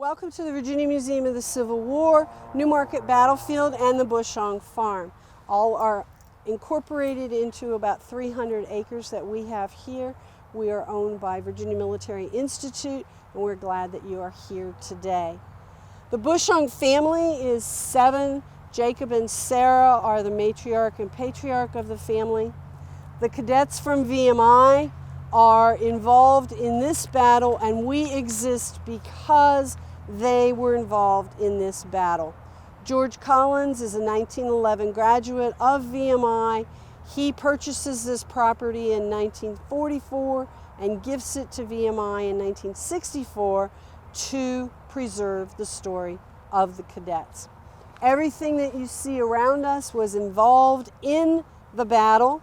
Welcome to the Virginia Museum of the Civil War, Newmarket Battlefield, and the Bushong Farm. All are incorporated into about 300 acres that we have here. We are owned by Virginia Military Institute, and we're glad that you are here today. The Bushong family is 7. Jacob and Sarah are the matriarch and patriarch of the family. The cadets from VMI are involved in this battle, and we exist because they were involved in this battle. George Collins is a 1911 graduate of VMI. He purchases this property in 1944 and gifts it to VMI in 1964 to preserve the story of the cadets. Everything that you see around us was involved in the battle.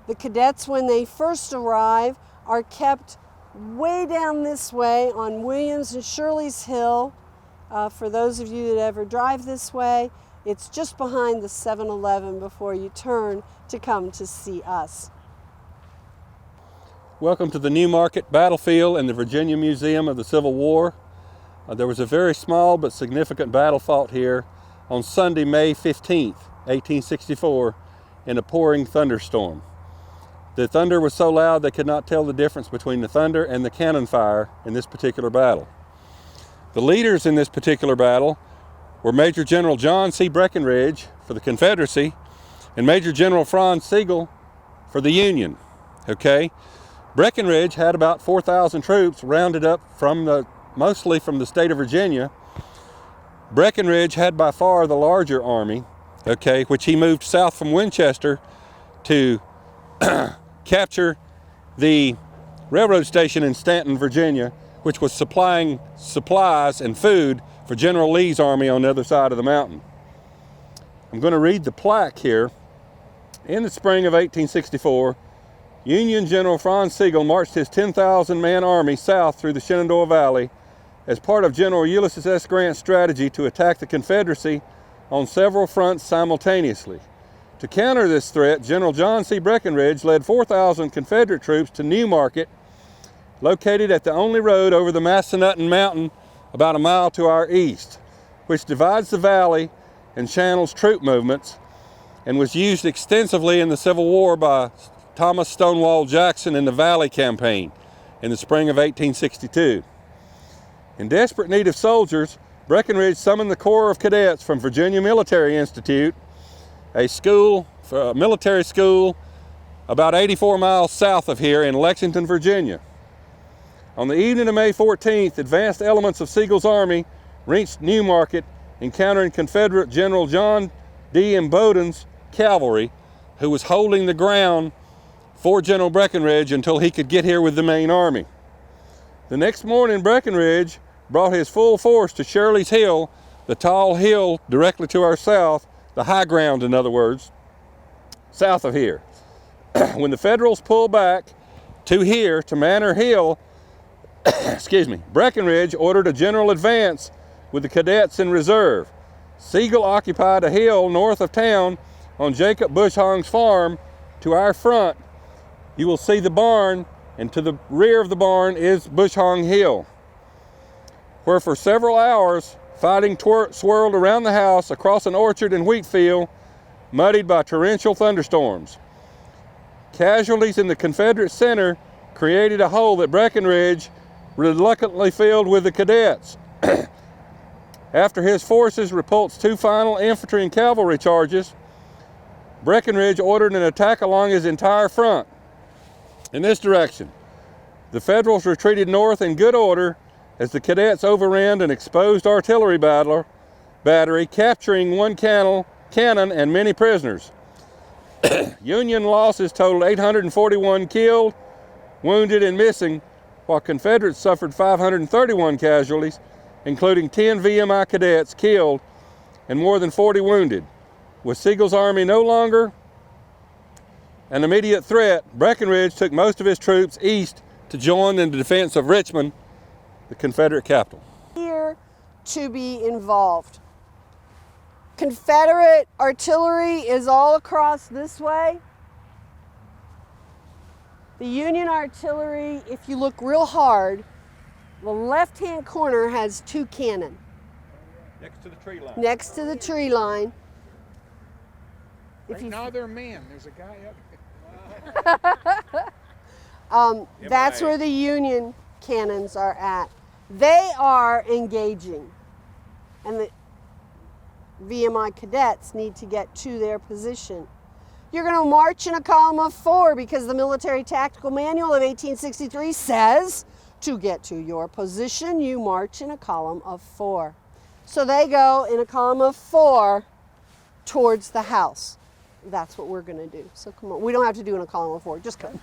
The cadets, when they first arrive, are kept way down this way on Williams and Shirley's Hill. For those of you that ever drive this way, it's just behind the 7-Eleven before you turn to come to see us. Welcome to the Newmarket Battlefield and the Virginia Museum of the Civil War. There was a very small but significant battle fought here on Sunday, May 15th, 1864, in a pouring thunderstorm. The thunder was so loud they could not tell the difference between the thunder and the cannon fire in this particular battle. The leaders in this particular battle were Major General John C. Breckinridge for the Confederacy and Major General Franz Sigel for the Union. Breckinridge had about 4,000 troops rounded up mostly from the state of Virginia. Breckinridge had by far the larger army, which he moved south from Winchester to capture the railroad station in Stanton, Virginia, which was supplying supplies and food for General Lee's army on the other side of the mountain. I'm going to read the plaque here. In the spring of 1864, Union General Franz Sigel marched his 10,000-man army south through the Shenandoah Valley as part of General Ulysses S. Grant's strategy to attack the Confederacy on several fronts simultaneously. To counter this threat, General John C. Breckinridge led 4,000 Confederate troops to Newmarket, located at the only road over the Massanutten Mountain about a mile to our east, which divides the valley and channels troop movements, and was used extensively in the Civil War by Thomas Stonewall Jackson in the Valley Campaign in the spring of 1862. In desperate need of soldiers, Breckinridge summoned the Corps of Cadets from Virginia Military Institute, a military school about 84 miles south of here in Lexington, Virginia. On the evening of May 14th, advanced elements of Sigel's army reached Newmarket, encountering Confederate General John D. Imboden's cavalry, who was holding the ground for General Breckinridge until he could get here with the main army. The next morning, Breckinridge brought his full force to Shirley's Hill, the tall hill directly to our south, the high ground, in other words, south of here. When the Federals pulled back to here, to Manor Hill, Breckinridge ordered a general advance with the cadets in reserve. Sigel occupied a hill north of town on Jacob Bushong's farm to our front. You will see the barn, and to the rear of the barn is Bushong Hill, where for several hours fighting swirled around the house across an orchard and wheat field, muddied by torrential thunderstorms. Casualties in the Confederate center created a hole that Breckinridge reluctantly filled with the cadets. After his forces repulsed 2 final infantry and cavalry charges, Breckinridge ordered an attack along his entire front. In this direction, the Federals retreated north in good order as the cadets overran an exposed artillery battery, capturing 1 cannon and many prisoners. Union losses totaled 841 killed, wounded, and missing, while Confederates suffered 531 casualties, including 10 VMI cadets killed and more than 40 wounded. With Sigel's army no longer an immediate threat, Breckinridge took most of his troops east to join in the defense of Richmond, the Confederate capital. Here to be involved. Confederate artillery is all across this way. The Union artillery, if you look real hard, The left-hand corner has 2 cannon. Next to the tree line. Next to the tree line. Right now they're men. There's a guy up there. That's where the Union cannons are at. They are engaging. And the VMI cadets need to get to their position. You're going to march in a column of 4 because the Military Tactical Manual of 1863 says to get to your position, you march in a column of 4. So they go in a column of 4 towards the house. That's what we're going to do. So come on. We don't have to do in a column of 4. Just come.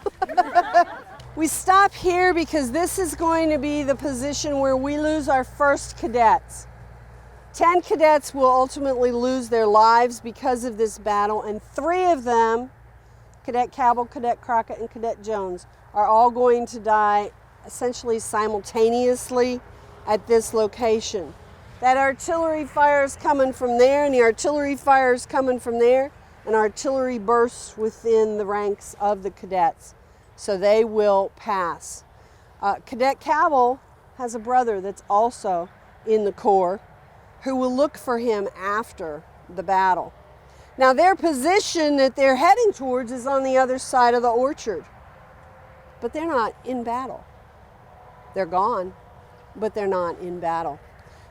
We stop here because this is going to be the position where we lose our first cadets. 10 cadets will ultimately lose their lives because of this battle, and 3 of them, Cadet Cabell, Cadet Crockett, and Cadet Jones, are all going to die essentially simultaneously at this location. That artillery fire is coming from there, and the artillery fire is coming from there, and artillery bursts within the ranks of the cadets. So they will pass. Cadet Cabell has a brother that's also in the Corps who will look for him after the battle. Now their position that they're heading towards is on the other side of the orchard, but they're not in battle. They're gone, but they're not in battle.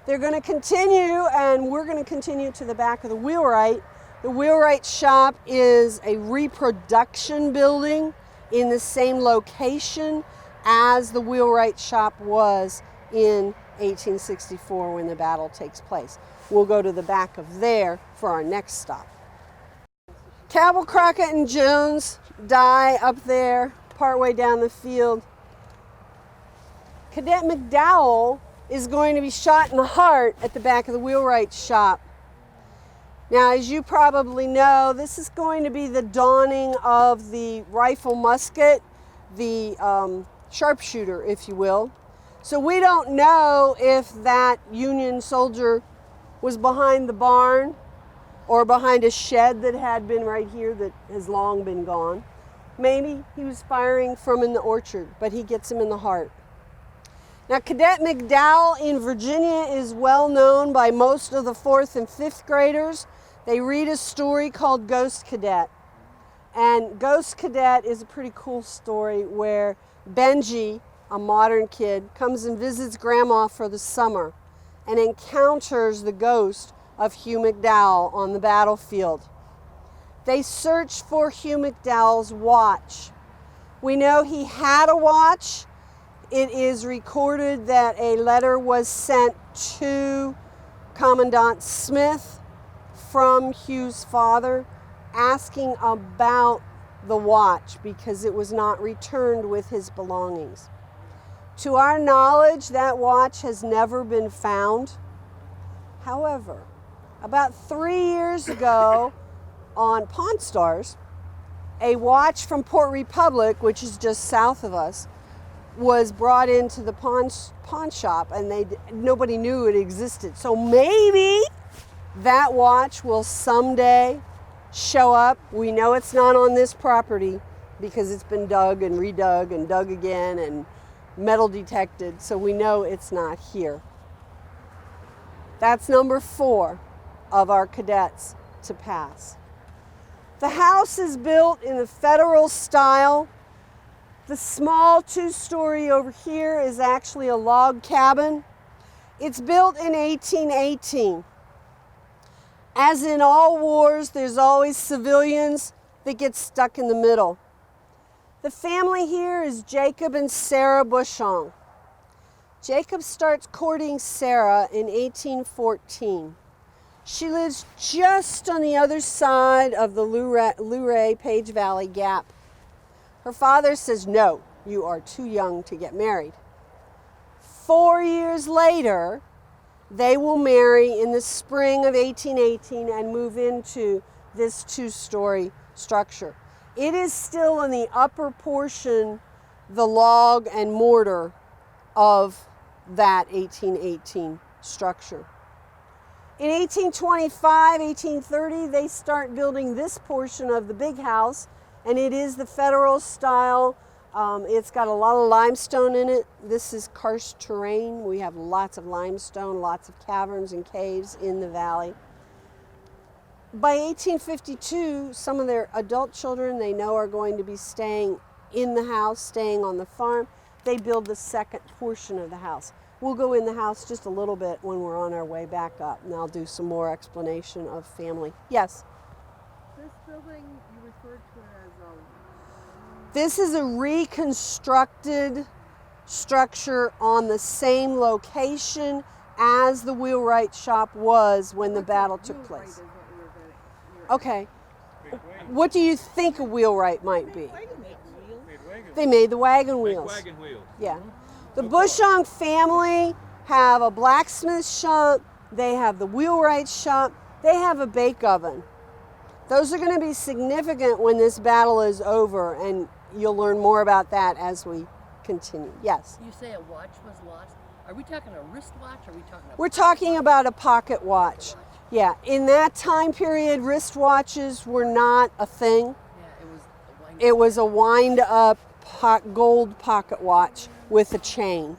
They're going to continue, and we're going to continue to the back of the wheelwright. The wheelwright shop is a reproduction building in the same location as the wheelwright shop was in 1864 when the battle takes place. We'll go to the back of there for our next stop. Cabell, Crockett, and Jones die up there partway down the field. Cadet McDowell is going to be shot in the heart at the back of the wheelwright shop. Now, as you probably know, this is going to be the dawning of the rifle musket, the sharpshooter, if you will. So we don't know if that Union soldier was behind the barn or behind a shed that had been right here that has long been gone. Maybe he was firing from in the orchard, but he gets him in the heart. Now, Cadet McDowell in Virginia is well known by most of the 4th and 5th graders. They read a story called Ghost Cadet. And Ghost Cadet is a pretty cool story where Benji, a modern kid, comes and visits Grandma for the summer and encounters the ghost of Hugh McDowell on the battlefield. They search for Hugh McDowell's watch. We know he had a watch. It is recorded that a letter was sent to Commandant Smith from Hugh's father asking about the watch because it was not returned with his belongings. To our knowledge, that watch has never been found. However, about 3 years ago on Pawn Stars, a watch from Port Republic, which is just south of us, was brought into the pawn shop, and nobody knew it existed. So maybe that watch will someday show up. We know it's not on this property because it's been dug and redug and dug again and metal detected, so we know it's not here. That's number 4 of our cadets to pass. The house is built in the Federal style. The small 2-story over here is actually a log cabin. It's built in 1818. As in all wars, there's always civilians that get stuck in the middle. The family here is Jacob and Sarah Bushong. Jacob starts courting Sarah in 1814. She lives just on the other side of the Luray Page Valley Gap. Her father says, no, you are too young to get married. 4 years later, they will marry in the spring of 1818 and move into this 2-story structure. It is still in the upper portion, the log and mortar of that 1818 structure. In 1825, 1830, they start building this portion of the big house, and it is the Federal style It's got a lot of limestone in it. This is karst terrain. We have lots of limestone, lots of caverns and caves in the valley. By 1852, some of their adult children they know are going to be staying in the house, staying on the farm. They build the second portion of the house. We'll go in the house just a little bit when we're on our way back up, and I'll do some more explanation of family. Yes? This building, you referred to it as a... This is a reconstructed structure on the same location as the wheelwright shop was when the battle took place. Okay. What do you think a wheelwright might be? They made the wagon wheels. Wagon wheels. Yeah. The Bushong family have a blacksmith shop. They have the wheelwright shop. They have a bake oven. Those are going to be significant when this battle is over, and you'll learn more about that as we continue. Yes? You say a watch was lost. Are we talking a wristwatch? Or are we talking a... We're talking about a pocket watch. Yeah, in that time period, wristwatches were not a thing. Yeah, It was a wind-up gold pocket watch with a chain.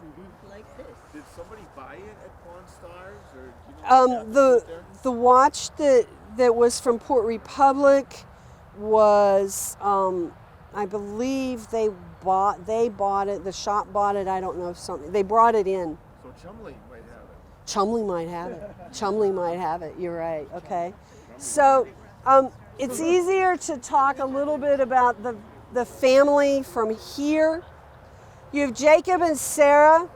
like this. Did somebody buy it at Pawn Stars, or do you know The watch that was from Port Republic was, I believe they bought it. The shop bought it. I don't know if something they brought it in. So Chumley might have it. Chumley might have it. Chumley might have it. You're right. Okay. So it's easier to talk a little bit about the family from here. You have Jacob and Sarah.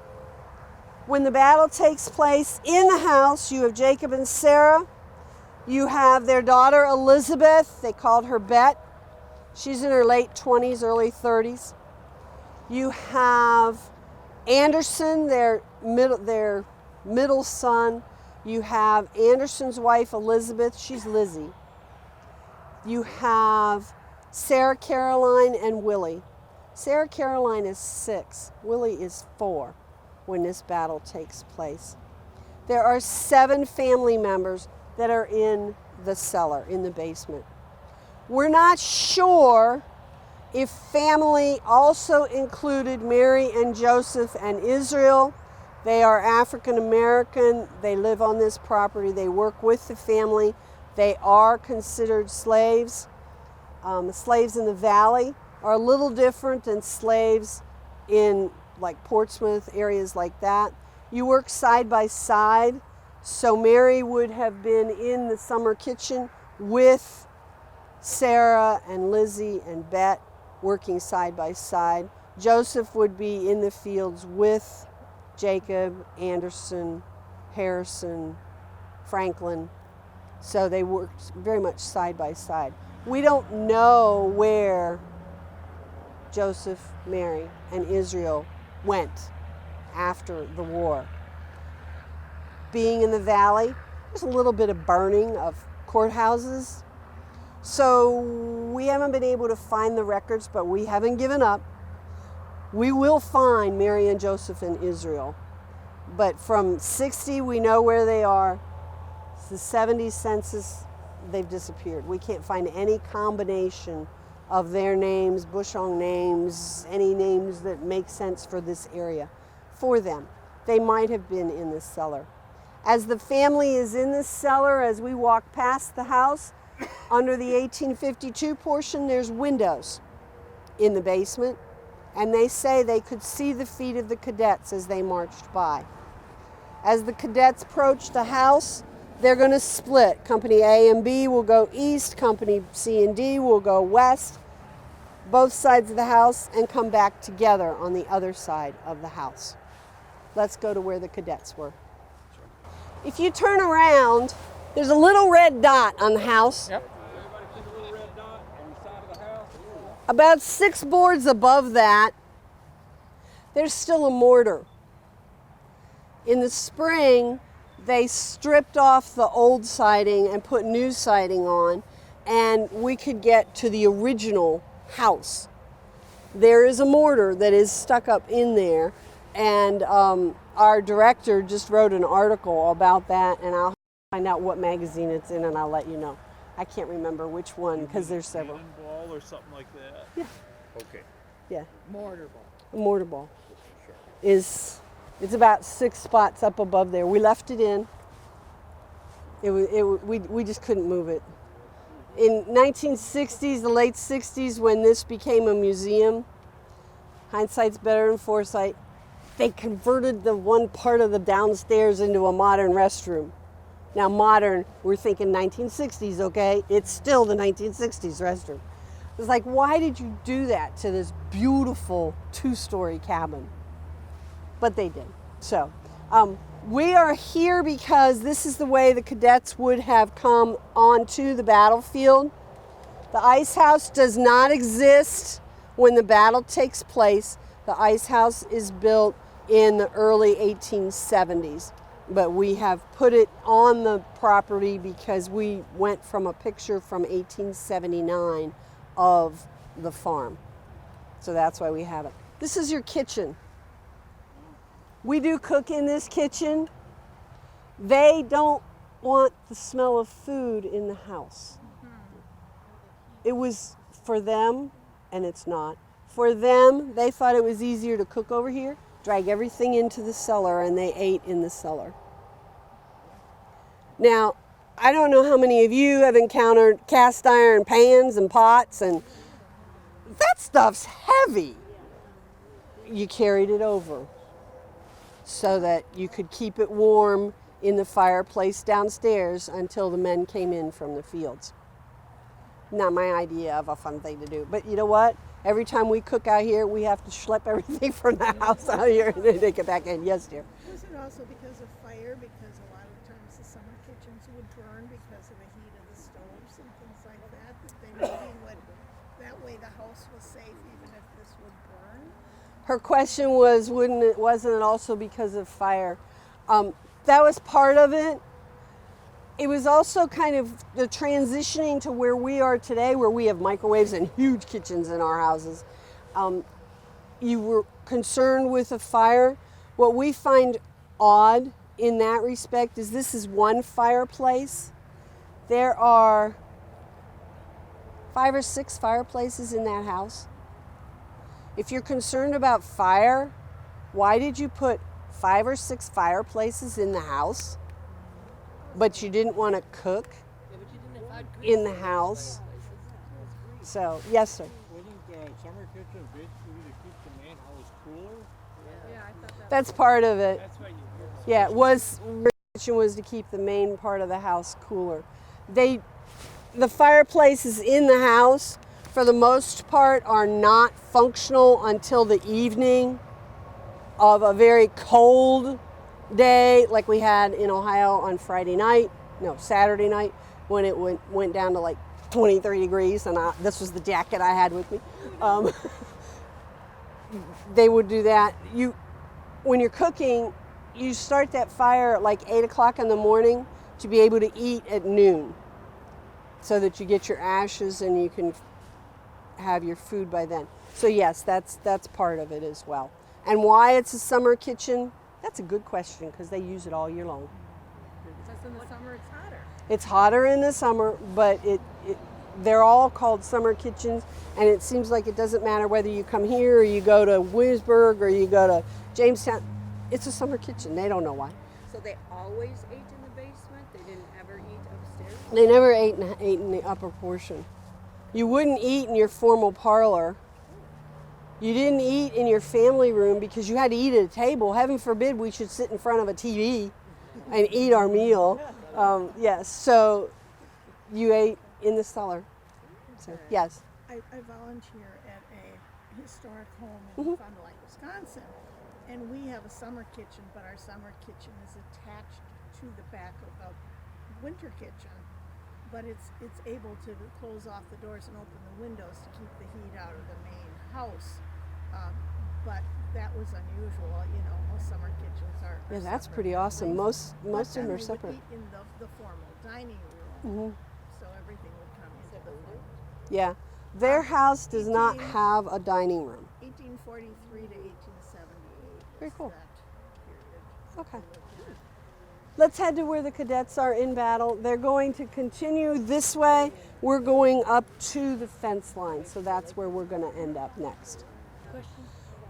When the battle takes place in the house, you have Jacob and Sarah. You have their daughter Elizabeth. They called her Bet. She's in her late 20s, early 30s. You have Anderson, their middle son. You have Anderson's wife Elizabeth. She's Lizzie. You have Sarah Caroline and Willie. Sarah Caroline is 6. Willie is 4 when this battle takes place. There are 7 family members that are in the cellar, in the basement. We're not sure if family also included Mary and Joseph and Israel. They are African American. They live on this property. They work with the family. They are considered slaves. Slaves in the valley are a little different than slaves in like Portsmouth, areas like that. You work side by side. So Mary would have been in the summer kitchen with Sarah and Lizzie and Bet working side by side. Joseph would be in the fields with Jacob, Anderson, Harrison, Franklin. So they worked very much side by side. We don't know where Joseph, Mary, and Israel went after the war. Being in the valley, there's a little bit of burning of courthouses. So we haven't been able to find the records, but we haven't given up. We will find Mary and Joseph in Israel. But from 60, we know where they are. The 70 census, they've disappeared. We can't find any combination of their names, Bushong names, any names that make sense for this area for them. They might have been in the cellar. As the family is in the cellar, as we walk past the house, under the 1852 portion, there's windows in the basement, and they say they could see the feet of the cadets as they marched by. As the cadets approach the house, they're going to split. Company A and B will go east, Company C and D will go west, both sides of the house, and come back together on the other side of the house. Let's go to where the cadets were. If you turn around, there's a little red dot on the house. Yep. Everybody see the little red dot on the side of the house? About 6 boards above that, there's still a mortar. In the spring, they stripped off the old siding and put new siding on, and we could get to the original house. There is a mortar that is stuck up in there, and our director just wrote an article about that, and I'll find out what magazine it's in and I'll let you know. I can't remember which one because there's several. Ball or something like that? Yeah. Okay. Yeah, Mortar ball. a mortar ball. It's about 6 spots up above there. We left it in. We just couldn't move it. In 1960s, the late 60s, when this became a museum, hindsight's better than foresight, they converted the one part of the downstairs into a modern restroom. Now modern, we're thinking 1960s, okay? It's still the 1960s restroom. It's like, why did you do that to this beautiful 2-story cabin? But they did. So we are here because this is the way the cadets would have come onto the battlefield. The ice house does not exist when the battle takes place. The ice house is built in the early 1870s, but we have put it on the property because we went from a picture from 1879 of the farm. So that's why we have it. This is your kitchen. We do cook in this kitchen. They don't want the smell of food in the house. It was for them, and it's not. For them, they thought it was easier to cook over here, drag everything into the cellar, and they ate in the cellar. Now, I don't know how many of you have encountered cast iron pans and pots, and that stuff's heavy. You carried it over so that you could keep it warm in the fireplace downstairs until the men came in from the fields. Not my idea of a fun thing to do, but you know what? Every time we cook out here, we have to schlep everything from the house out here and then take it back in. Yes, dear. Was it also because of fire? Because a lot of times the summer kitchens would burn because of the heat of the stoves and things like that. That they maybe would, that way the house was safe even if this would burn. Her question was, wasn't it also because of fire? That was part of it. It was also kind of the transitioning to where we are today, where we have microwaves and huge kitchens in our houses. You were concerned with a fire. What we find odd in that respect is this is one fireplace. There are 5 or 6 fireplaces in that house. If you're concerned about fire, why did you put 5 or 6 fireplaces in the house, but you didn't want to cook in the house? So, yes, sir. Wasn't summer kitchen basically to keep the main house cooler? Yeah, I thought that. That's part of it. That's what you Yeah, it was, the kitchen was to keep the main part of the house cooler. The fireplaces in the house, for the most part, are not functional until the evening of a very cold day, like we had in Ohio on Saturday night, when it went down to like 23 degrees, and this was the jacket I had with me. They would do that. When you're cooking, you start that fire at like 8 o'clock in the morning to be able to eat at noon, so that you get your ashes and you can have your food by then. So yes, that's part of it as well. And why it's a summer kitchen? That's a good question, because they use it all year long. Because in the summer it's hotter. It's hotter in the summer, but they're all called summer kitchens, and it seems like it doesn't matter whether you come here or you go to Williamsburg or you go to Jamestown. It's a summer kitchen. They don't know why. So they always ate in the basement? They didn't ever eat upstairs? They never ate in the upper portion. You wouldn't eat in your formal parlor. You didn't eat in your family room because you had to eat at a table. Heaven forbid we should sit in front of a TV and eat our meal. Yes, so you ate in the cellar. So, yes. I volunteer at a historic home in Fond du Lac, Wisconsin, and we have a summer kitchen, but our summer kitchen is attached to the back of a winter kitchen. But it's able to close off the doors and open the windows to keep the heat out of the main house. But that was unusual. Most summer kitchens are Yeah, that's separate. pretty awesome. Most of them are But then we separate. would eat in the formal dining room, so everything would come into the formal. Yeah. Their house does not have a dining room. 1843 to 1878. Very cool. That period. Okay. Let's head to where the cadets are in battle. They're going to continue this way. We're going up to the fence line, so that's where we're going to end up next.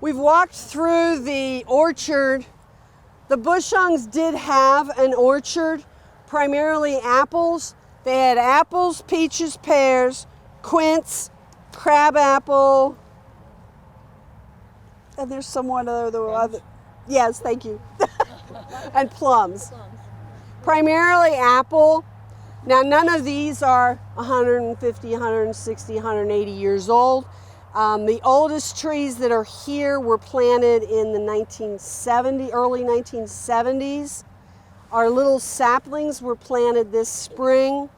We've walked through the orchard. The Bushongs did have an orchard, primarily apples. They had apples, peaches, pears, quince, crabapple, and there's someone other. Yes, thank you. And plums. Primarily apple. Now, none of these are 150, 160, 180 years old. The oldest trees that are here were planted in the early 1970s. Our little saplings were planted this spring.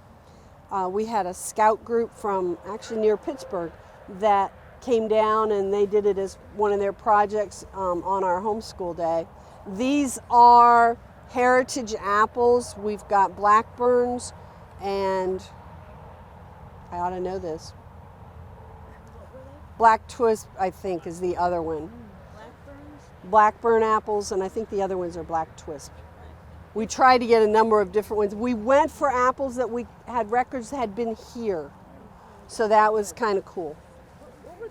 We had a scout group from actually near Pittsburgh that came down, and they did it as one of their projects on our homeschool day. These are heritage apples. We've got blackburns, and I ought to know this. Black twist, I think, is the other one. Blackburn apples, and I think the other ones are black twist. We tried to get a number of different ones. We went for apples that we had records had been here, so that was kind of cool. What was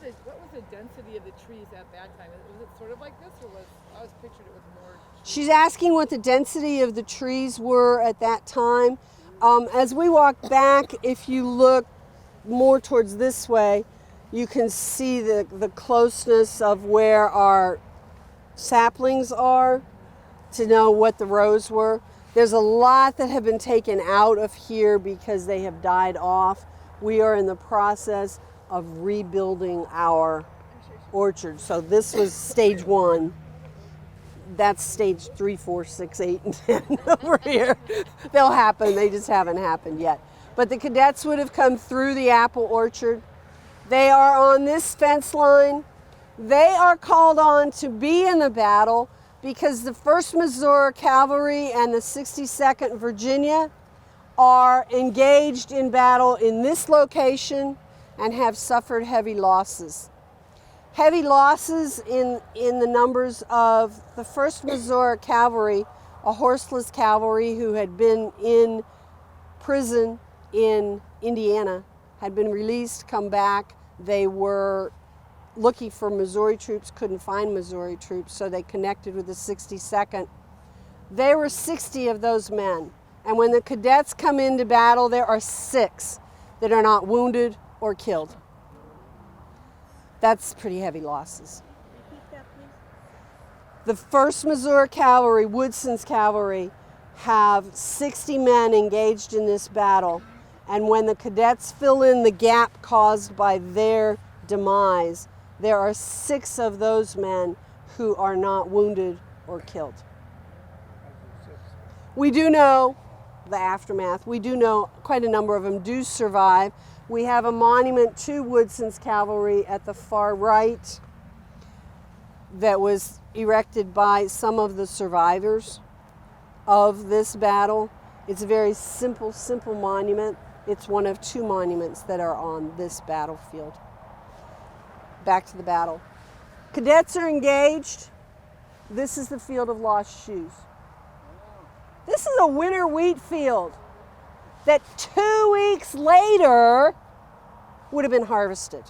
the density of the trees at that time? Was it sort of like this, or I always pictured it with more? She's asking what the density of the trees were at that time. As we walk back, if you look more towards this way, you can see the closeness of where our saplings are to know what the rows were. There's a lot that have been taken out of here because they have died off. We are in the process of rebuilding our orchard. So this was stage 1. That's stage 3, 4, 6, 8, and 10 over here. They'll happen, they just haven't happened yet. But the cadets would have come through the apple orchard. They are on this fence line. They are called on to be in the battle because the 1st Missouri Cavalry and the 62nd Virginia are engaged in battle in this location and have suffered heavy losses. Heavy losses in the numbers of the 1st Missouri Cavalry, a horseless cavalry who had been in prison in Indiana, had been released, come back. They were looking for Missouri troops, couldn't find Missouri troops, so they connected with the 62nd. There were 60 of those men. And when the cadets come into battle, there are 6 that are not wounded or killed. That's pretty heavy losses. Repeat that, please. The 1st Missouri Cavalry, Woodson's cavalry, have 60 men engaged in this battle. And when the cadets fill in the gap caused by their demise, there are 6 of those men who are not wounded or killed. We do know the aftermath. We do know quite a number of them do survive. We have a monument to Woodson's cavalry at the far right that was erected by some of the survivors of this battle. It's a very simple monument. It's one of 2 monuments that are on this battlefield. Back to the battle. Cadets are engaged. This is the field of lost shoes. This is a winter wheat field that 2 weeks later would have been harvested.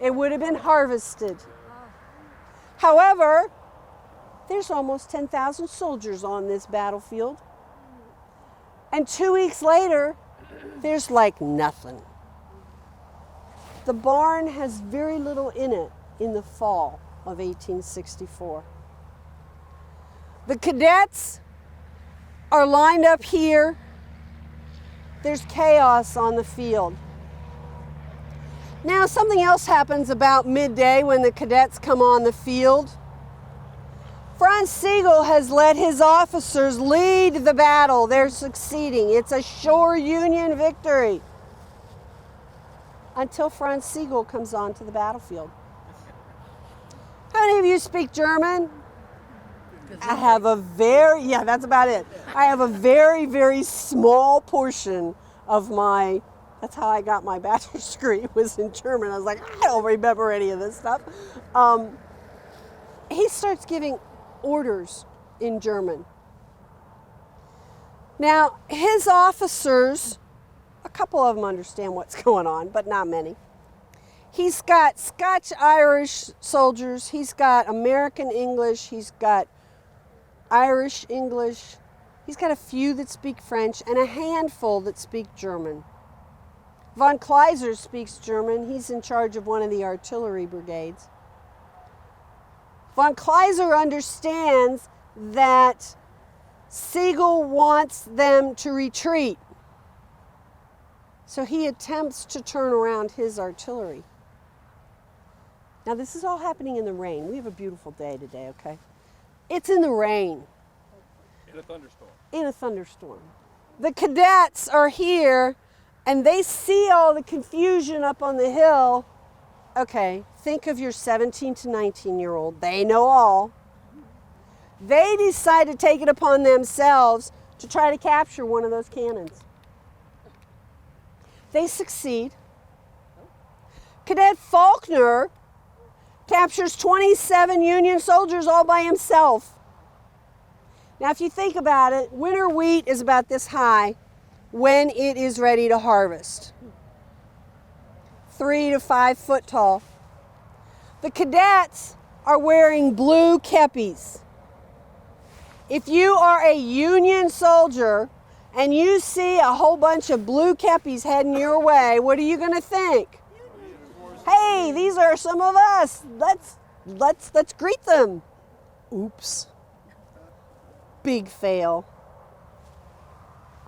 It would have been harvested. However, there's almost 10,000 soldiers on this battlefield. And 2 weeks later, there's like nothing. The barn has very little in it in the fall of 1864. The cadets are lined up here. There's chaos on the field. Now, something else happens about midday when the cadets come on the field. Franz Sigel has let his officers lead the battle. They're succeeding. It's a sure Union victory. Until Franz Sigel comes onto the battlefield. How many of you speak German? I have a that's about it. I have a very, very small portion of that's how I got my bachelor's degree, was in German. I was like, I don't remember any of this stuff. He starts giving orders in German. Now, his officers, a couple of them understand what's going on, but not many. He's got Scotch-Irish soldiers, he's got American English, he's got Irish English, he's got a few that speak French, and a handful that speak German. Von Kleiser speaks German. He's in charge of one of the artillery brigades. Von Kleiser understands that Sigel wants them to retreat. So he attempts to turn around his artillery. Now this is all happening in the rain. We have a beautiful day today, okay? It's in the rain. In a thunderstorm. In a thunderstorm. The cadets are here and they see all the confusion up on the hill. Okay, think of your 17 to 19-year-old. They know all. They decide to take it upon themselves to try to capture one of those cannons. They succeed. Cadet Faulkner captures 27 Union soldiers all by himself. Now, if you think about it, winter wheat is about this high when it is ready to harvest. 3 to 5 foot tall. The cadets are wearing blue kepis. If you are a Union soldier and you see a whole bunch of blue kepis heading your way, what are you going to think? Hey, these are some of us. Let's greet them. Oops. Big fail.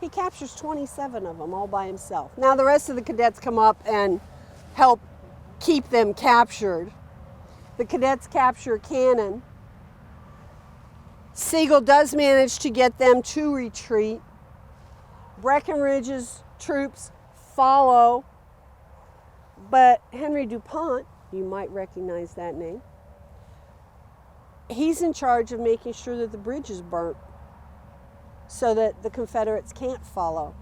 He captures 27 of them all by himself. Now the rest of the cadets come up and help keep them captured. The cadets capture a cannon. Sigel does manage to get them to retreat. Breckinridge's troops follow, but Henry DuPont, you might recognize that name, he's in charge of making sure that the bridge is burnt so that the Confederates can't follow.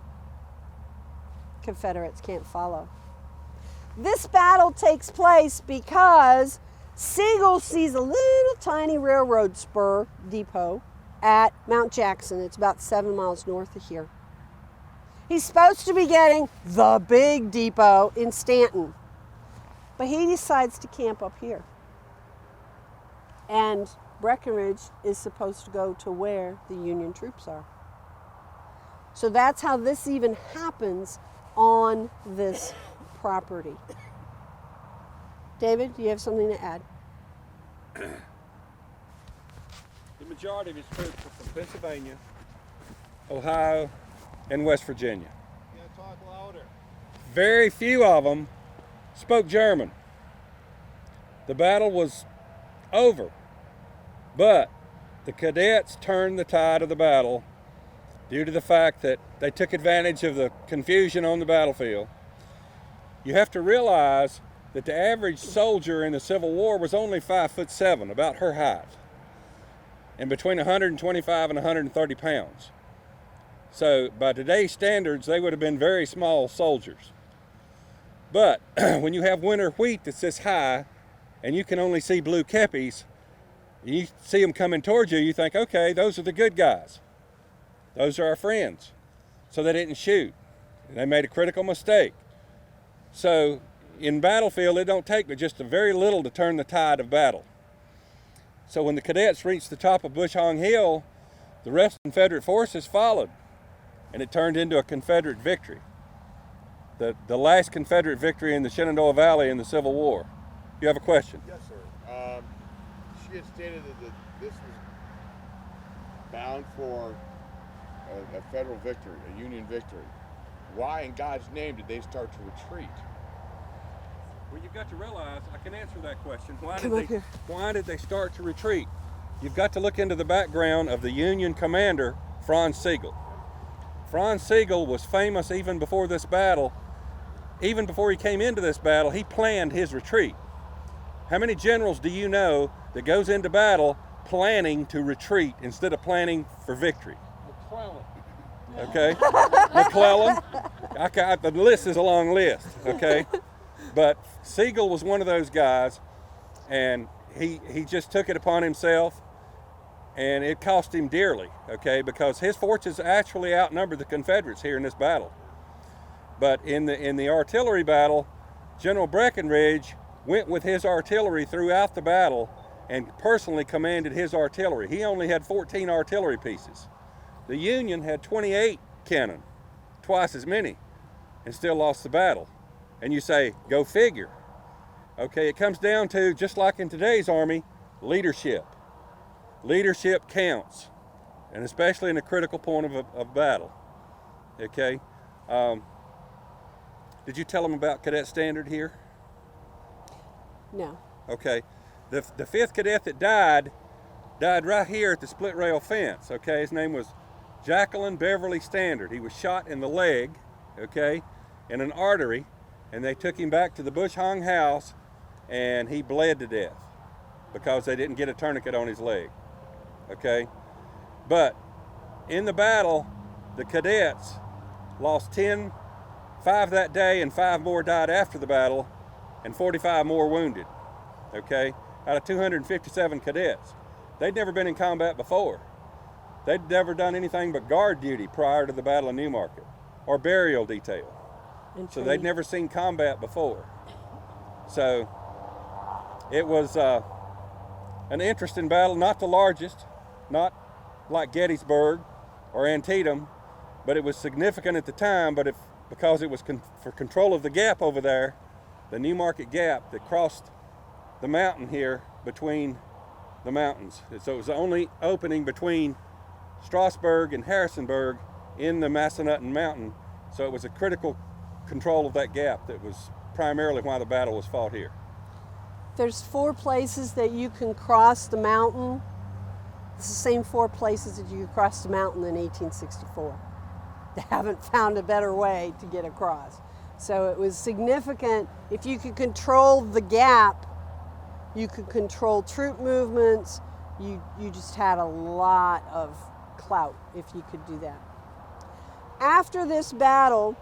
Confederates can't follow. This battle takes place because Sigel sees a little tiny railroad spur depot at Mount Jackson. It's about 7 miles north of here. He's supposed to be getting the big depot in Stanton, but he decides to camp up here. And Breckinridge is supposed to go to where the Union troops are. So that's how this even happens on this property. David, do you have something to add? The majority of his troops were from Pennsylvania, Ohio, and West Virginia. You gotta talk louder. Very few of them spoke German. The battle was over, but the cadets turned the tide of the battle due to the fact that they took advantage of the confusion on the battlefield. You have to realize that the average soldier in the Civil War was only 5'7", about her height, and between 125 and 130 pounds. So by today's standards, they would have been very small soldiers. But when you have winter wheat that's this high, and you can only see blue kepis, you see them coming towards you, you think, okay, those are the good guys. Those are our friends. So they didn't shoot. They made a critical mistake. So in battlefield, it don't take but just a very little to turn the tide of battle. So when the cadets reached the top of Bush Hong Hill, the rest of the Confederate forces followed, and it turned into a Confederate victory. The last Confederate victory in the Shenandoah Valley in the Civil War. You have a question? Yes, sir. She had stated that this was bound for a federal victory, a Union victory. Why in God's name did they start to retreat? Well, you've got to realize, I can answer that question. Why did they start to retreat? You've got to look into the background of the Union commander, Franz Sigel. Franz Sigel was famous even before this battle. Even before he came into this battle, he planned his retreat. How many generals do you know that goes into battle planning to retreat instead of planning for victory? McClellan. Okay? McClellan. The list is a long list, okay? But Sigel was one of those guys, and he just took it upon himself, and it cost him dearly, okay? Because his forces actually outnumbered the Confederates here in this battle. But in the artillery battle, General Breckinridge went with his artillery throughout the battle and personally commanded his artillery. He only had 14 artillery pieces. The Union had 28 cannon, twice as many, and still lost the battle. And you say, go figure. Okay, it comes down to, just like in today's Army, leadership. Leadership counts, and especially in a critical point of battle. Okay. Did you tell them about Cadet Standard here? No. Okay. The 5th cadet that died right here at the split rail fence. Okay, his name was Jacqueline Beverly Standard. He was shot in the leg, okay, in an artery, and they took him back to the Bush Hong house, and he bled to death because they didn't get a tourniquet on his leg. Okay, but in the battle, the cadets lost 5 that day, and 5 more died after the battle, and 45 more wounded. Okay, out of 257 cadets. They'd never been in combat before. They'd never done anything but guard duty prior to the Battle of Newmarket, or burial detail. So they'd never seen combat before. So it was an interesting battle, not the largest, not like Gettysburg or Antietam, but it was significant at the time. But because it was for control of the gap over there, the Newmarket Gap that crossed the mountain here between the mountains. So it was the only opening between Strasburg and Harrisonburg in the Massanutten Mountain. So it was a critical control of that gap that was primarily why the battle was fought here. There's 4 places that you can cross the mountain. It's the same 4 places that you could cross the mountain in 1864. They haven't found a better way to get across. So it was significant. If you could control the gap, you could control troop movements. You just had a lot of clout if you could do that. After this battle,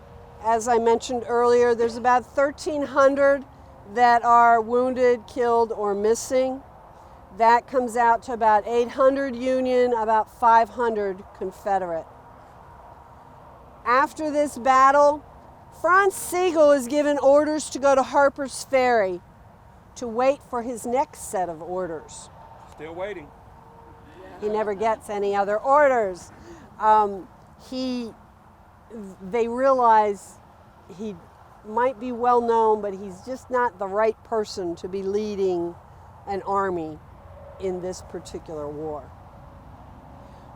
as I mentioned earlier, there's about 1,300 that are wounded, killed, or missing. That comes out to about 800 Union, about 500 Confederate. After this battle, Franz Sigel is given orders to go to Harper's Ferry to wait for his next set of orders. Still waiting. He never gets any other orders. They realize he might be well known, but he's just not the right person to be leading an army in this particular war.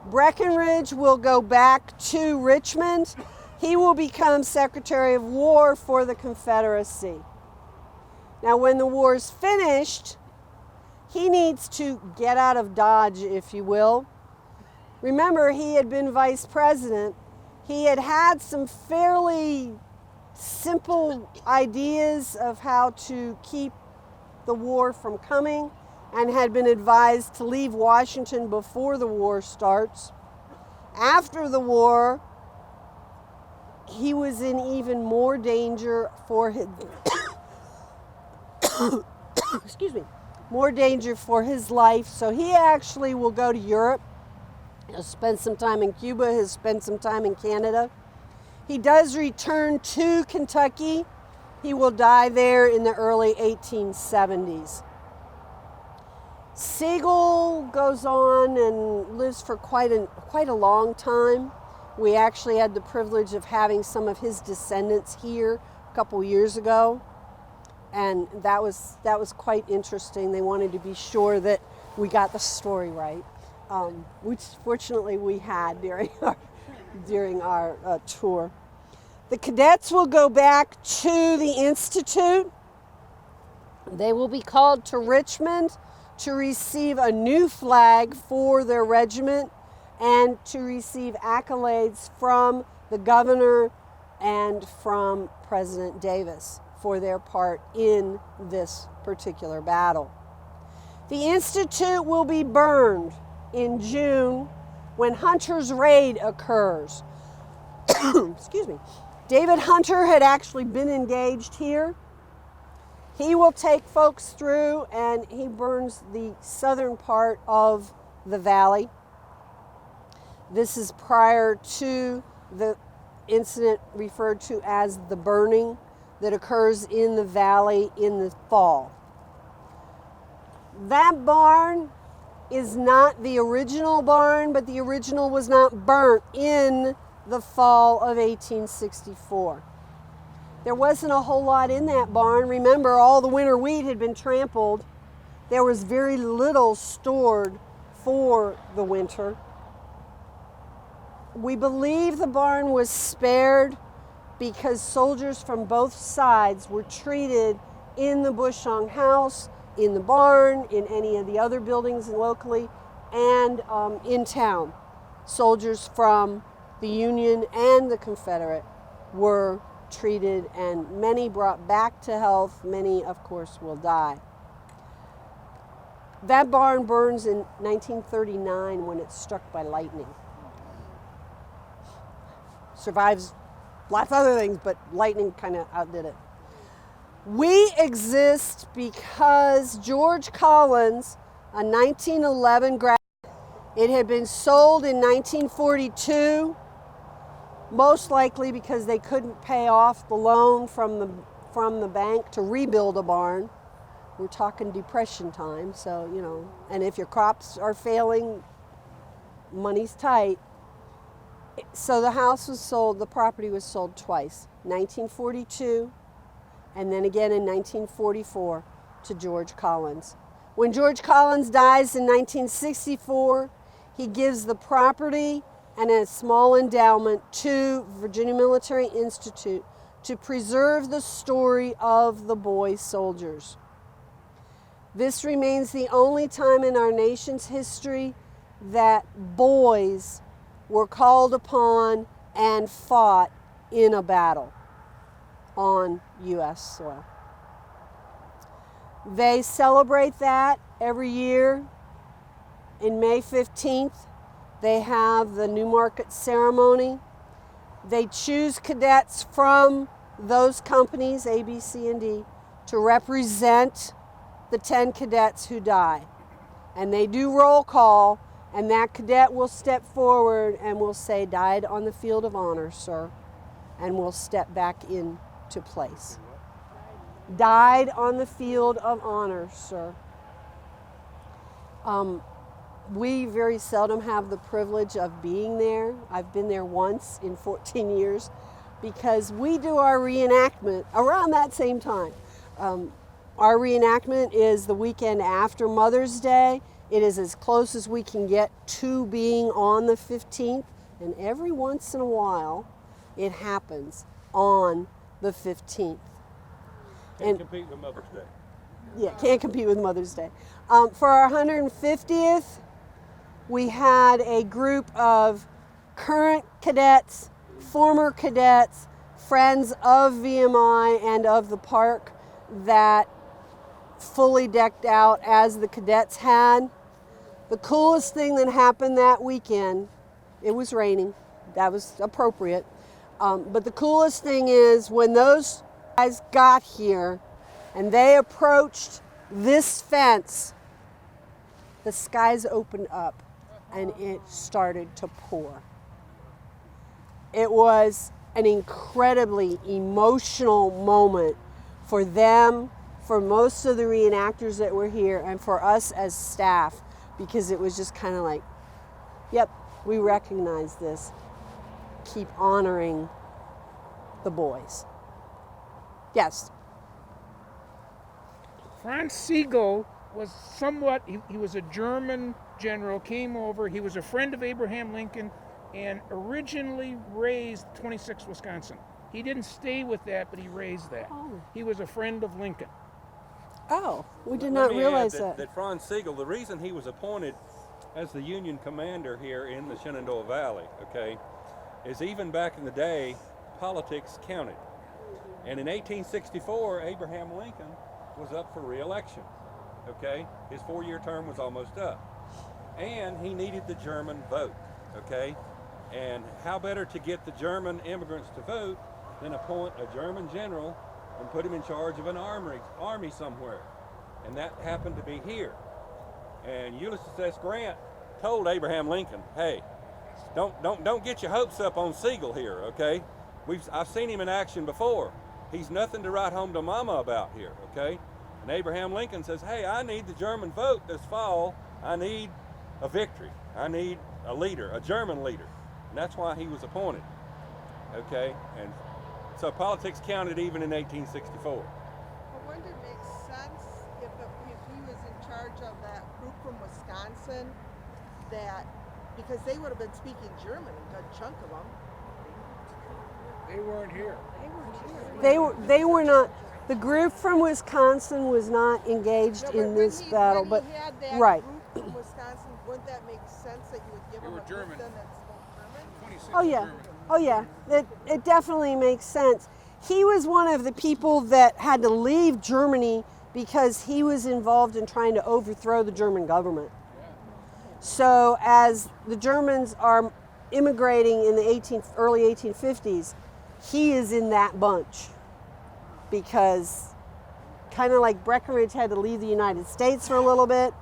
Breckinridge will go back to Richmond. He will become Secretary of War for the Confederacy. Now, when the war's finished, he needs to get out of Dodge, if you will. Remember, he had been vice president. He had had some fairly simple ideas of how to keep the war from coming, and had been advised to leave Washington before the war starts. After the war, he was in even more danger for his excuse me, more danger for his life. So he actually will go to Europe. He'll spend some time in Cuba. He'll spend some time in Canada. He does return to Kentucky. He will die there in the early 1870s. Sigel goes on and lives for quite a long time. We actually had the privilege of having some of his descendants here a couple years ago, and that was quite interesting. They wanted to be sure that we got the story right, which fortunately we had during our tour. The cadets will go back to the Institute. They will be called to Richmond to receive a new flag for their regiment and to receive accolades from the governor and from President Davis for their part in this particular battle. The Institute will be burned in June when Hunter's raid occurs. Excuse me. David Hunter had actually been engaged here. He will take folks through and he burns the southern part of the valley. This is prior to the incident referred to as the burning that occurs in the valley in the fall. That barn is not the original barn, but the original was not burnt in the fall of 1864. There wasn't a whole lot in that barn. Remember, all the winter wheat had been trampled. There was very little stored for the winter. We believe the barn was spared because soldiers from both sides were treated in the Bushong house, in the barn, in any of the other buildings locally, and in town. Soldiers from the Union and the Confederate were treated, and many brought back to health. Many, of course, will die. That barn burns in 1939 when it's struck by lightning. Survives lots of other things, but lightning kind of outdid it. We exist because George Collins, a 1911 graduate, it had been sold in 1942, most likely because they couldn't pay off the loan from the bank to rebuild a barn. We're talking Depression time, so, you know, and if your crops are failing, money's tight. So the house was sold, the property was sold twice, 1942 and then again in 1944 to George Collins. When George Collins dies in 1964, he gives the property and a small endowment to Virginia Military Institute to preserve the story of the boy soldiers. This remains the only time in our nation's history that boys were called upon and fought in a battle on U.S. soil. They celebrate that every year. In May 15th, they have the Newmarket ceremony. They choose cadets from those companies, A, B, C, and D, to represent the 10 cadets who die. And they do roll call, and that cadet will step forward and will say, "Died on the field of honor, sir," and will step back into place. Died on the field of honor, sir. We very seldom have the privilege of being there. I've been there once in 14 years because we do our reenactment around that same time. Our reenactment is the weekend after Mother's Day. It is as close as we can get to being on the 15th, and every once in a while it happens on the 15th. Can't compete with Mother's Day. Yeah, can't compete with Mother's Day. For our 150th, we had a group of current cadets, former cadets, friends of VMI and of the park that fully decked out as the cadets had. The coolest thing that happened that weekend, it was raining, that was appropriate, but the coolest thing is when those guys got here and they approached this fence, the skies opened up and it started to pour. It was an incredibly emotional moment for them, for most of the reenactors that were here, and for us as staff, because it was just kind of like, yep, we recognize this. Keep honoring the boys. Yes? Franz Sigel was somewhat, he was a German general, came over, he was a friend of Abraham Lincoln, and originally raised 26 Wisconsin. He didn't stay with that, but he raised that. Oh. He was a friend of Lincoln. Oh, we did Let not me realize add that. Franz Sigel, the reason he was appointed as the Union commander here in the Shenandoah Valley, okay, is even back in the day, politics counted. And in 1864, Abraham Lincoln was up for re-election, okay? His 4-year term was almost up. And he needed the German vote, okay? And how better to get the German immigrants to vote than appoint a German general and put him in charge of an army somewhere. And that happened to be here. And Ulysses S. Grant told Abraham Lincoln, hey, don't get your hopes up on Sigel here, okay? I've seen him in action before. He's nothing to write home to mama about here, okay? And Abraham Lincoln says, hey, I need the German vote this fall. I need a victory. I need a leader, a German leader. And that's why he was appointed, okay? And so politics counted even in 1864. I wonder if it makes sense if he was in charge of that group from Wisconsin, that because they would have been speaking German, a good chunk of them. They weren't here. They were not. The group from Wisconsin was not engaged in this battle, but when he had that right. group from Wisconsin, wouldn't that make sense that you would give They him were a German. group then that spoke German? 26 Oh yeah, German. oh yeah. It definitely makes sense. He was one of the people that had to leave Germany because he was involved in trying to overthrow the German government. So as the Germans are immigrating in the early 1850s, he is in that bunch because kind of like Breckinridge had to leave the United States for a little bit,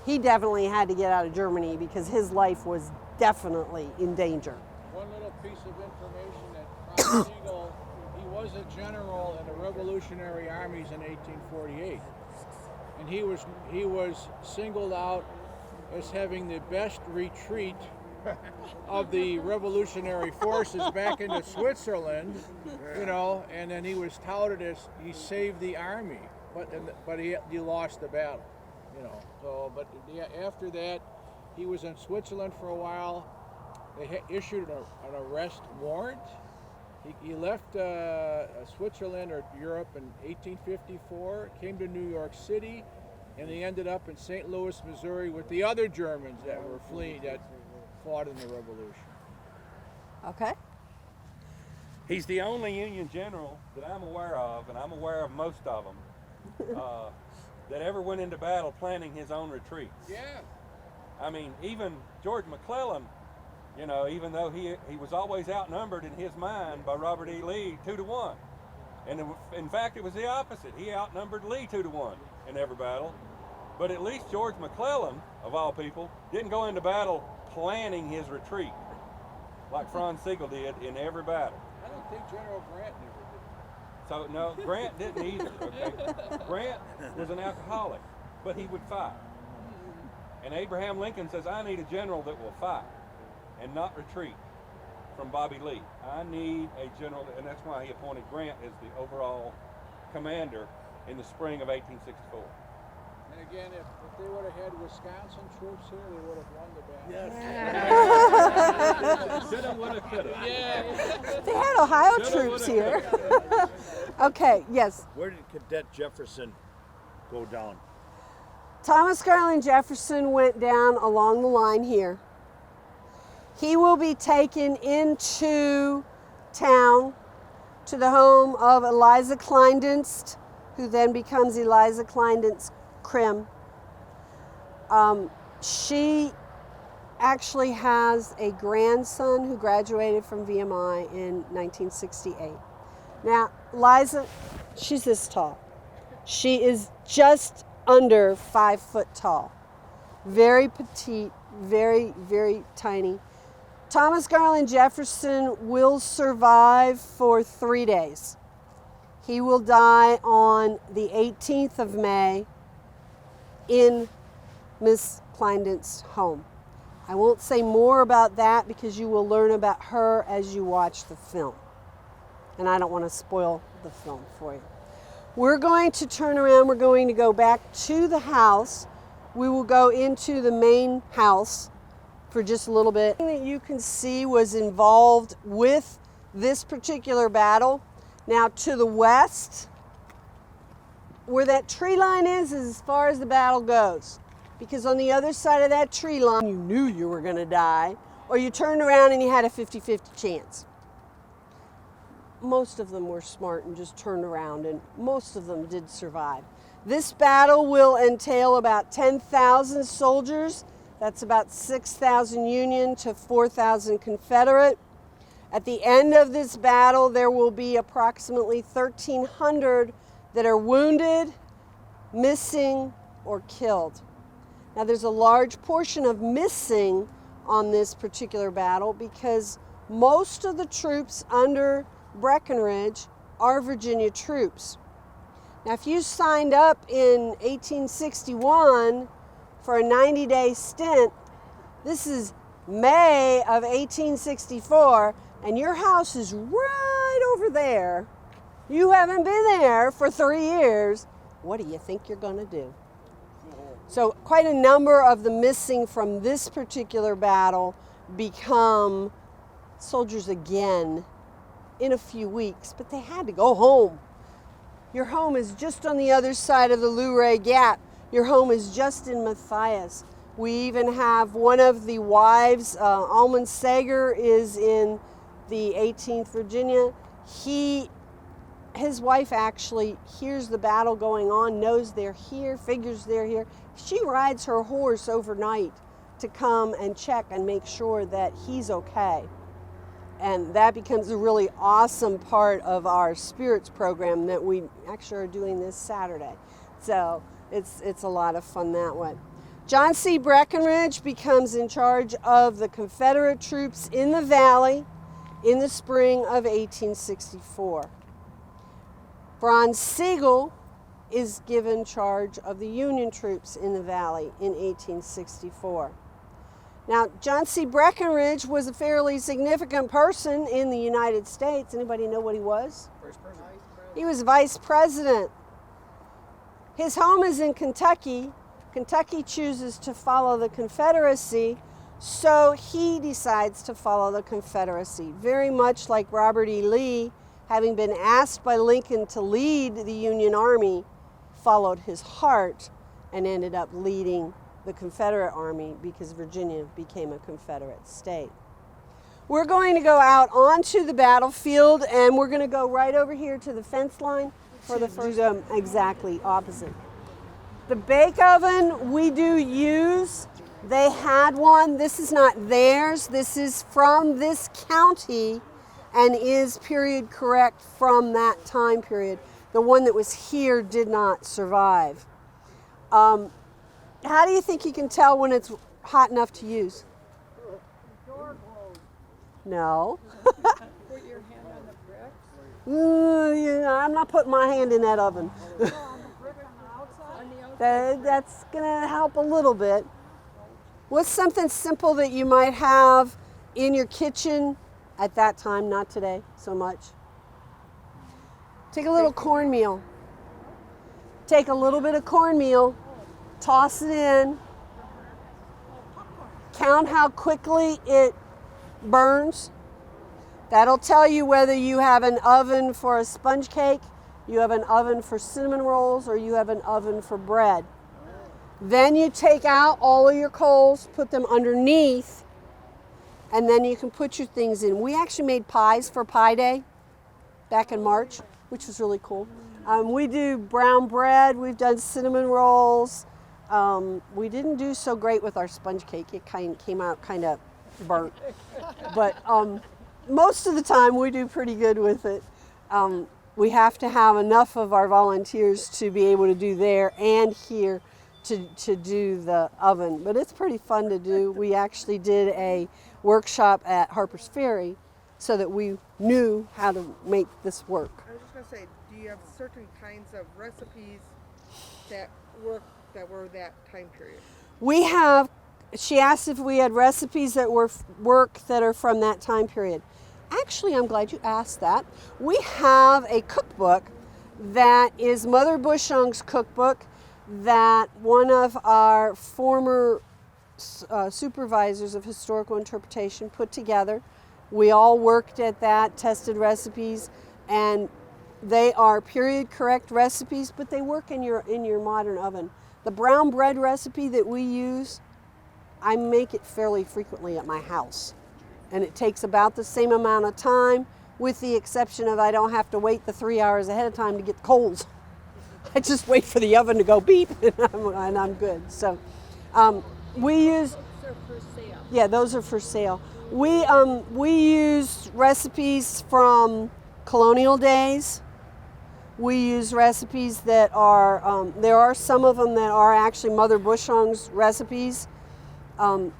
he definitely had to get out of Germany because his life was definitely in danger. One little piece of information that Franz Sigel, he was a general in the Revolutionary Armies in 1848, and he was singled out as having the best retreat of the revolutionary forces back into Switzerland, you know, and then he was touted as he saved the army, but he lost the battle, you know. So, but after that, he was in Switzerland for a while. They issued an arrest warrant. He left Switzerland or Europe in 1854, came to New York City, and he ended up in St. Louis, Missouri with the other Germans that were fleeing, that fought in the Revolution. Okay. He's the only Union general that I'm aware of, and I'm aware of most of them, that ever went into battle planning his own retreat. Yeah. I mean, even George McClellan, you know, even though he was always outnumbered in his mind by Robert E. Lee 2-1. And in fact, it was the opposite. He outnumbered Lee 2-1 in every battle. But at least George McClellan, of all people, didn't go into battle planning his retreat like Franz Sigel did in every battle. I don't think General Grant never did. So no, Grant didn't either, okay? Grant was an alcoholic, but he would fight. And Abraham Lincoln says, I need a general that will fight and not retreat from Bobby Lee. I need a general, and that's why he appointed Grant as the overall commander in the spring of 1864. And again, if they would have had Wisconsin troops here, they would have won the battle. Shoulda, woulda, coulda. Yeah. They had Ohio Shoulda, troops woulda, here. coulda. Okay, yes. Where did Cadet Jefferson go down? Thomas Garland Jefferson went down along the line here. He will be taken into town to the home of Eliza Kleindienst, who then becomes Eliza Kleindienst Krim. She actually has a grandson who graduated from VMI in 1968. Now, Eliza, she's this tall. She is just under 5 foot tall. Very petite, very, very tiny. Thomas Garland Jefferson will survive for 3 days. He will die on the 18th of May in Miss Kleindienst's home. I won't say more about that because you will learn about her as you watch the film. And I don't want to spoil the film for you. We're going to turn around, we're going to go back to the house. We will go into the main house for just a little bit. The thing that you can see was involved with this particular battle. Now to the west, where that tree line is as far as the battle goes. Because on the other side of that tree line, you knew you were going to die, or you turned around and you had a 50-50 chance. Most of them were smart and just turned around, and most of them did survive. This battle will entail about 10,000 soldiers. That's about 6,000 Union to 4,000 Confederate. At the end of this battle, there will be approximately 1,300 that are wounded, missing, or killed. Now, there's a large portion of missing on this particular battle because most of the troops under Breckinridge our Virginia troops. Now, if you signed up in 1861 for a 90-day stint, this is May of 1864, and your house is right over there. You haven't been there for 3 years. What do you think you're going to do? So quite a number of the missing from this particular battle become soldiers again in a few weeks, but they had to go home. Your home is just on the other side of the Luray Gap. Your home is just in Matthias. We even have one of the wives, Almond Sager, is in the 18th Virginia. His wife actually hears the battle going on, knows they're here, figures they're here. She rides her horse overnight to come and check and make sure that he's okay. And that becomes a really awesome part of our spirits program that we actually are doing this Saturday. So it's a lot of fun that way. John C. Breckinridge becomes in charge of the Confederate troops in the Valley in the spring of 1864. Franz Sigel is given charge of the Union troops in the Valley in 1864. Now, John C. Breckinridge was a fairly significant person in the United States. Anybody know what he was? Vice President. He was vice president. His home is in Kentucky. Kentucky chooses to follow the Confederacy, so he decides to follow the Confederacy. Very much like Robert E. Lee, having been asked by Lincoln to lead the Union Army, followed his heart and ended up leading the Confederate Army because Virginia became a Confederate state. We're going to go out onto the battlefield, and we're going to go right over here to the fence line for the first, exactly opposite. The bake oven we do use, they had one. This is not theirs. This is from this county and is period correct from that time period. The one that was here did not survive. How do you think you can tell when it's hot enough to use? No. Put your hand on the bricks. Yeah, I'm not putting my hand in that oven. That's going to help a little bit. What's something simple that you might have in your kitchen at that time, not today so much? Take a little cornmeal. Take a little bit of cornmeal, toss it in, count how quickly it burns. That'll tell you whether you have an oven for a sponge cake, you have an oven for cinnamon rolls, or you have an oven for bread. Then you take out all of your coals, put them underneath, and then you can put your things in. We actually made pies for Pie Day back in March, which was really cool. We do brown bread, we've done cinnamon rolls. We didn't do so great with our sponge cake. It came out kind of burnt. But most of the time we do pretty good with it. We have to have enough of our volunteers to be able to do there and here to do the oven. But it's pretty fun to do. We actually did a workshop at Harper's Ferry so that we knew how to make this work. I was just going to say, do you have certain kinds of recipes that were that time period? We have, she asked if we had recipes that work that are from that time period. Actually, I'm glad you asked that. We have a cookbook that is Mother Bushung's cookbook that one of our former supervisors of historical interpretation put together. We all worked at that, tested recipes, and they are period correct recipes, but they work in your modern oven. The brown bread recipe that we use, I make it fairly frequently at my house. And it takes about the same amount of time, with the exception of I don't have to wait the 3 hours ahead of time to get the coals. I just wait for the oven to go beep and I'm good. So we use... Those are for sale. Yeah, those are for sale. We use recipes from colonial days. We use recipes that are, there are some of them that are actually Mother Bushung's recipes.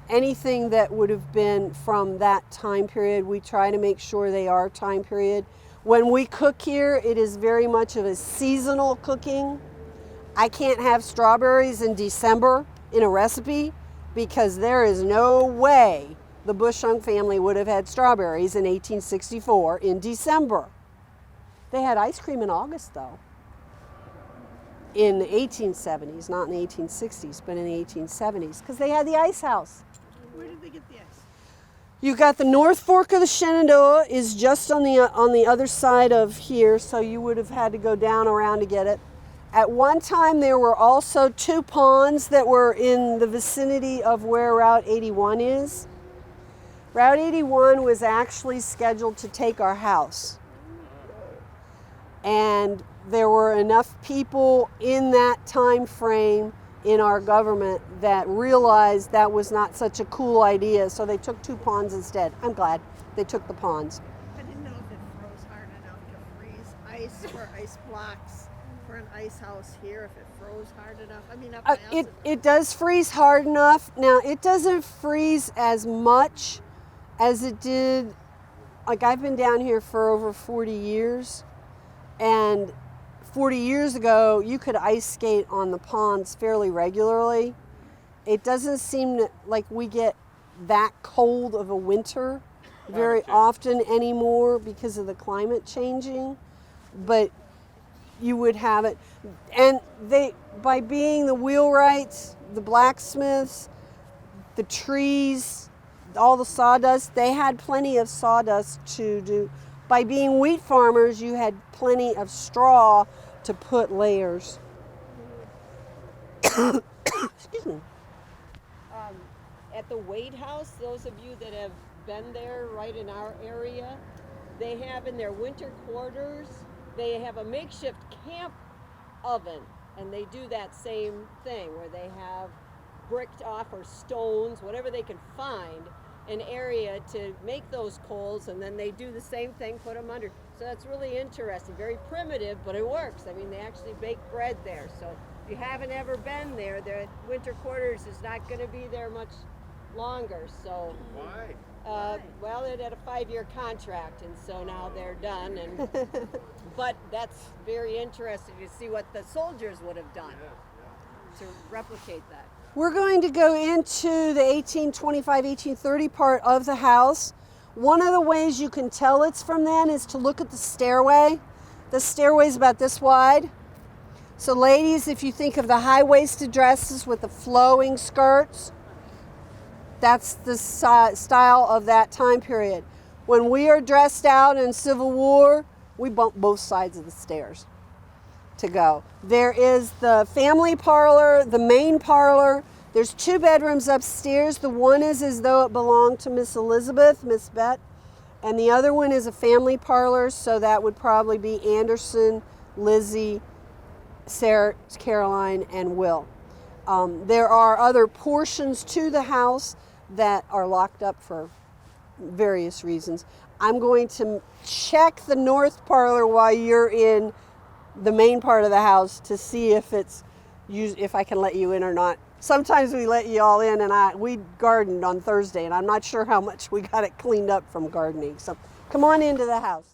Anything that would have been from that time period, we try to make sure they are time period. When we cook here, it is very much of a seasonal cooking. I can't have strawberries in December in a recipe because there is no way the Bushung family would have had strawberries in 1864 in December. They had ice cream in August though. In the 1870s, not in the 1860s, but in the 1870s, because they had the ice house. Where did they get the ice? You got the North Fork of the Shenandoah is just on the other side of here, so you would have had to go down around to get it. At one time, there were also 2 ponds that were in the vicinity of where Route 81 is. Route 81 was actually scheduled to take our house. And there were enough people in that time frame in our government that realized that was not such a cool idea, so they took 2 ponds instead. I'm glad they took the ponds. I didn't know if it froze hard enough to freeze ice for ice blocks for an ice house here, if it froze hard enough. I mean, up my house It does freeze hard enough. Now, it doesn't freeze as much as it did. Like, I've been down here for over 40 years, and 40 years ago, you could ice skate on the ponds fairly regularly. It doesn't seem like we get that cold of a winter very often anymore because of the climate changing, but you would have it. And they, by being the wheelwrights, the blacksmiths, the trees, all the sawdust, they had plenty of sawdust to do. By being wheat farmers, you had plenty of straw to put layers. Excuse me. At the Wade House, those of you that have been there right in our area, they have in their winter quarters, they have a makeshift camp oven, and they do that same thing where they have bricked off or stones, whatever they can find, an area to make those coals, and then they do the same thing, put them under. So that's really interesting, very primitive, but it works. I mean, they actually bake bread there. So if you haven't ever been there, their winter quarters is not going to be there much longer. So Why? well, it had a 5-year contract, and so now they're done. And but that's very interesting to see what the soldiers would have done to replicate that. We're going to go into the 1825, 1830 part of the house. One of the ways you can tell it's from then is to look at the stairway. The stairway is about this wide. So ladies, if you think of the high-waisted dresses with the flowing skirts, that's the style of that time period. When we are dressed out in Civil War, we bump both sides of the stairs to go. There is the family parlor, the main parlor. There's 2 bedrooms upstairs. The one is as though it belonged to Miss Elizabeth, Miss Bet, and the other one is a family parlor, so that would probably be Anderson, Lizzie, Sarah, Caroline, and Will. There are other portions to the house that are locked up for various reasons. I'm going to check the north parlor while you're in the main part of the house to see if if I can let you in or not. Sometimes we let you all in, and we gardened on Thursday, and I'm not sure how much we got it cleaned up from gardening. So come on into the house.